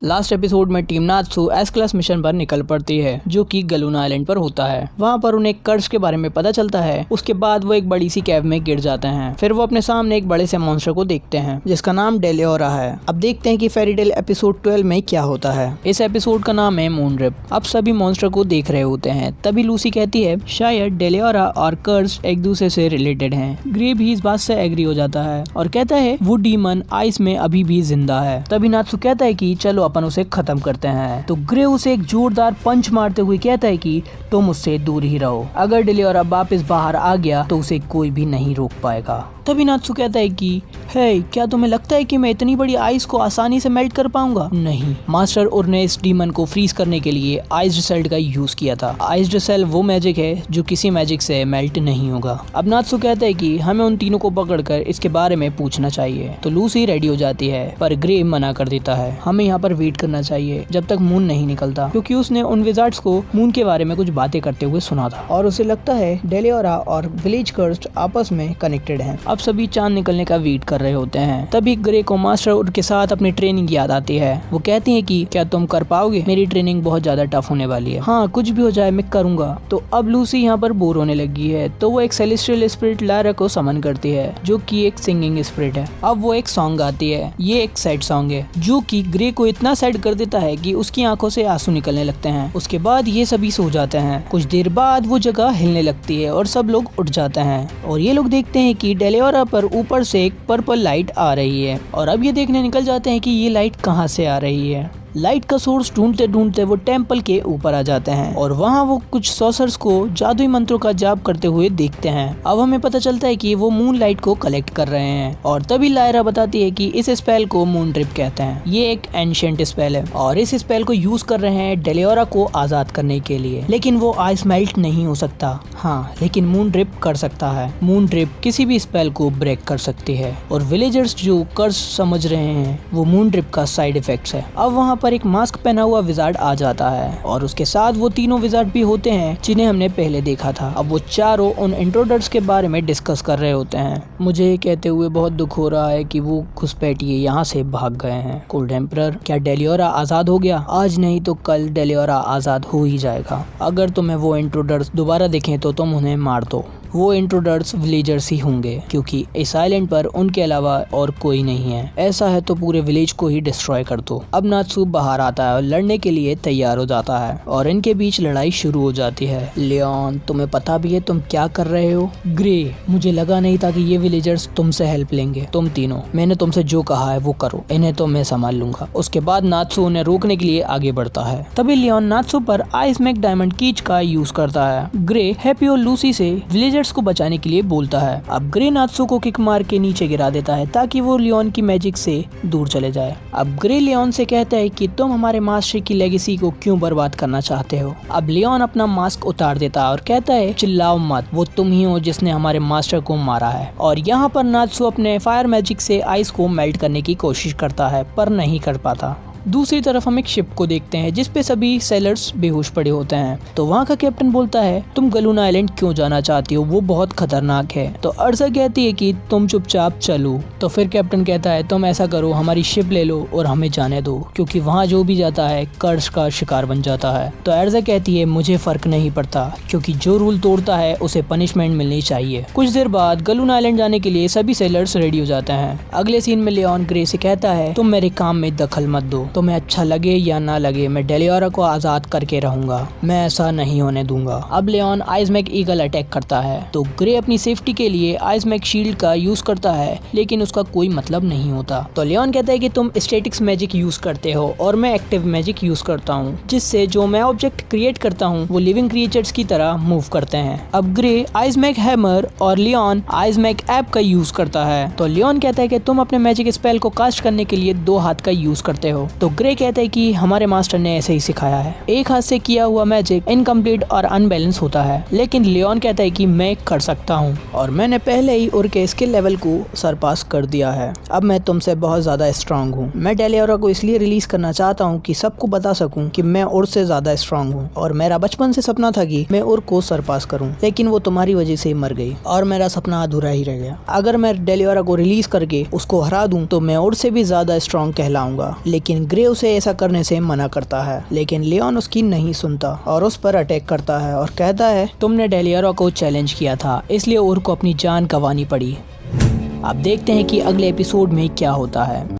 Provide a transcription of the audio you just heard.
Last episode में team Natsu S class mission पर निकल पड़ती है जो कि गलूना आइलैंड पर होता है। वहाँ पर उन्हें कर्ज के बारे में पता चलता है। उसके बाद वो एक बड़ी सी कैव में गिर जाते हैं। फिर वो अपने सामने एक बड़े से मॉन्स्टर को देखते हैं जिसका नाम डेलियोरा है। अब देखते हैं कि फेरीटेल एपिसोड 12 में क्या होता है। इस एपिसोड का नाम है मून रिप। अब सभी मॉन्स्टर को देख रहे होते हैं। तभी लूसी कहती है शायद डेलियोरा और कर्ज एक दूसरे से रिलेटेड है। ग्रे भी इस बात से एग्री हो जाता है और कहता है वो डीमन आइस में अभी भी जिंदा है। तभी नात्सु कहता है कि चलो अपन उसे खत्म करते हैं। तो ग्रे उसे एक जोरदार पंच मारते हुए कहता है कि तुम उससे दूर ही रहो। अगर डेलियोरा वापस बाहर आ गया तो उसे कोई भी नहीं रोक पाएगा। तभी नात्सु कहता है कि हे, क्या तुम्हें लगता है कि मैं इतनी बड़ी आइस को आसानी से मेल्ट कर पाऊंगा? नहीं। मास्टर और ने इस डीमन को फ्रीज करने के लिए आइस डिसेल्ट का यूज किया था। आइस डिसेल वो मैजिक है जो किसी मैजिक से मेल्ट नहीं होगा। अब नात्सु कहता है कि हमें उन तीनों को पकड़कर इसके बारे में पूछना चाहिए। तो लूसी रेडी हो जाती है पर ग्रे मना कर देता है। हमें यहाँ पर वेट करना चाहिए जब तक मून नहीं निकलता, क्योंकि उसने उन विजार्ड्स को मून के बारे में कुछ बातें करते हुए सुना था और उसे लगता है डेलियोरा और विलेज कर्स्ड आपस में कनेक्टेड हैं। अब सभी चांद निकलने का वेट कर रहे होते हैं। तभी ग्रे को मास्टर उनके साथ अपनी ट्रेनिंग याद आती है। वो कहती है कि क्या तुम कर पाओगे? मेरी ट्रेनिंग बहुत ज्यादा टफ होने वाली है। हाँ, कुछ भी हो जाए मैं करूंगा। तो अब लूसी यहाँ पर बोर होने लगी है तो वो एक सेलेस्टियल स्पिरिट लायरा को समन करती है जो कि एक सिंगिंग स्पिरिट है। अब वो एक सॉन्ग गाती है। ये एक सैड सॉन्ग है जो कि ग्रे को इतना सैड कर देता है कि उसकी आंखों से आंसू निकलने लगते हैं। उसके बाद ये सभी सो जाते हैं। कुछ देर बाद वो जगह हिलने लगती है और सब लोग उठ जाते हैं और ये लोग देखते हैं कि डेलियोरा पर ऊपर से एक पर्पल लाइट आ रही है और अब ये देखने निकल जाते हैं कि ये लाइट कहाँ से आ रही है। लाइट का सोर्स ढूंढते ढूंढते वो टेम्पल के ऊपर आ जाते हैं और वहाँ वो कुछ सॉसर्स को जादुई मंत्रों का जाप करते हुए देखते हैं। अब हमें पता चलता है कि वो मून लाइट को कलेक्ट कर रहे हैं और तभी लायरा बताती है कि इस स्पेल को मून रिप कहते हैं। ये एक एंशिएंट स्पेल है और इस स्पेल को यूज कर रहे हैं डेलियोरा को आजाद करने के लिए। लेकिन वो आइस मेल्ट नहीं हो सकता। हाँ, लेकिन मून रिप कर सकता है। मून रिप किसी भी स्पेल को ब्रेक कर सकती है और विलेजर्स जो कर्ज समझ रहे हैं वो मून रिप का साइड इफेक्ट्स है। अब वहाँ पर एक मास्क पहना हुआ विजार्ड आ जाता है और उसके साथ वो तीनों विजार्ड भी होते हैं जिन्हें हमने पहले देखा था। अब वो चारों उन इंट्रोडर्स के बारे में डिस्कस कर रहे होते हैं। मुझे ये कहते हुए बहुत दुख हो रहा है कि वो घुसपैठिए यहाँ से भाग गए हैं। कोल्ड एम्परर, क्या डेलियोरा आजाद हो गया? आज नहीं तो कल डेलियोरा आजाद हो ही जाएगा। अगर तुम्हें वो इंट्रोडर्स दोबारा दिखें तो तुम उन्हें मार दो। वो इंट्रोडर्स विलेजर्स ही होंगे क्योंकि इस आइलैंड पर उनके अलावा और कोई नहीं है। ऐसा है तो पूरे विलेज को ही डिस्ट्रॉय कर दो। अब नात्सु बाहर आता है और लड़ने के लिए तैयार हो जाता है और इनके बीच लड़ाई शुरू हो जाती है। लियोन, तुम्हें पता भी है तुम क्या कर रहे हो? ग्रे, मुझे लगा नहीं था कि ये विलेजर्स तुमसे हेल्प लेंगे। तुम तीनों, मैंने तुमसे जो कहा है वो करो, इन्हें तो मैं संभाल लूंगा। उसके बाद नात्सु उन्हें रोकने के लिए आगे बढ़ता है। तभी लियोन नात्सु पर आइस मैक डायमंड कीच का यूज करता है। ग्रे हैप्पी और लूसी से विलेजर्स को बचाने के लिए बोलता है। अब ग्रे नात्सु को किक मार के नीचे गिरा देता है ताकि वो लियोन की मैजिक से दूर चले जाए। अब ग्रे लियोन से कहता है कि तुम हमारे मास्टर की लेगेसी को क्यों बर्बाद करना चाहते हो? अब लियोन अपना मास्क उतार देता है और कहता है चिल्लाओ मत, वो तुम ही हो जिसने हमारे मास्टर को मारा है। और यहाँ पर नात्सु अपने फायर मैजिक से आइस को मेल्ट करने की कोशिश करता है पर नहीं कर पाता। दूसरी तरफ हम एक शिप को देखते हैं जिसपे सभी सेलर्स बेहोश पड़े होते हैं। तो वहाँ का कैप्टन बोलता है तुम गलूना आइलैंड क्यों जाना चाहती हो? वो बहुत खतरनाक है। तो अर्सा कहती है कि तुम चुपचाप चलो। तो फिर कैप्टन कहता है तुम ऐसा करो, हमारी शिप ले लो और हमें जाने दो, क्योंकि वहाँ जो भी जाता है कर्ज का शिकार बन जाता है। तो अर्सा कहती है मुझे फर्क नहीं पड़ता, क्योंकि जो रूल तोड़ता है उसे पनिशमेंट मिलनी चाहिए। कुछ देर बाद गलूना आइलैंड जाने के लिए सभी सेलर्स रेडी हो जाते हैं। अगले सीन में लियोन ग्रे से कहता है तुम मेरे काम में दखल मत दो। तुम्हें अच्छा लगे या ना लगे, मैं डेलियोरा को आजाद करके रहूंगा। मैं ऐसा नहीं होने दूंगा। अब लियोन आइसमैक ईगल अटैक करता है तो ग्रे अपनी सेफ्टी के लिए आइसमैक शील्ड का यूज करता है, लेकिन उसका कोई मतलब नहीं होता। तो लियोन कहता है कि तुम स्टैटिक्स मैजिक यूज करते हो और मैं एक्टिव मैजिक यूज करता हूँ, जिससे जो मैं ऑब्जेक्ट क्रिएट करता हूँ वो लिविंग क्रिएचर्स की तरह मूव करते हैं। अब ग्रे आइसमैक हैमर और लियोन आइसमैक ऐप का यूज करता है। तो लियोन कहता है कि तुम अपने मैजिक स्पेल को कास्ट करने के लिए 2 हाथ का यूज करते हो। तो ग्रे कहता है कि हमारे मास्टर ने ऐसे ही सिखाया है। एक हाथ से किया हुआ मैजिक इनकम्प्लीट और अनबैलेंस होता है, लेकिन लियोन कहता है कि मैं कर सकता हूँ और मैंने पहले ही उर के स्किल लेवल को सरपास कर दिया है। अब मैं तुमसे बहुत ज्यादा स्ट्रांग हूँ। मैं डेलियोरा को इसलिए रिलीज करना चाहता हूँ कि सबको बता सकूँ कि मैं उर से ज्यादा स्ट्रांग हूँ और मेरा बचपन से सपना था कि मैं उर को सरपास करूँ, लेकिन वो तुम्हारी वजह से मर गई और मेरा सपना अधूरा ही रह गया। अगर मैं डेलियोरा को रिलीज करके उसको हरा दूं तो मैं उर से भी ज्यादा स्ट्रांग कहलाऊंगा। लेकिन ग्रे उसे ऐसा करने से मना करता है, लेकिन लियोन उसकी नहीं सुनता और उस पर अटैक करता है और कहता है तुमने डेलियरा को चैलेंज किया था, इसलिए ओर को अपनी जान गंवानी पड़ी। अब देखते हैं कि अगले एपिसोड में क्या होता है।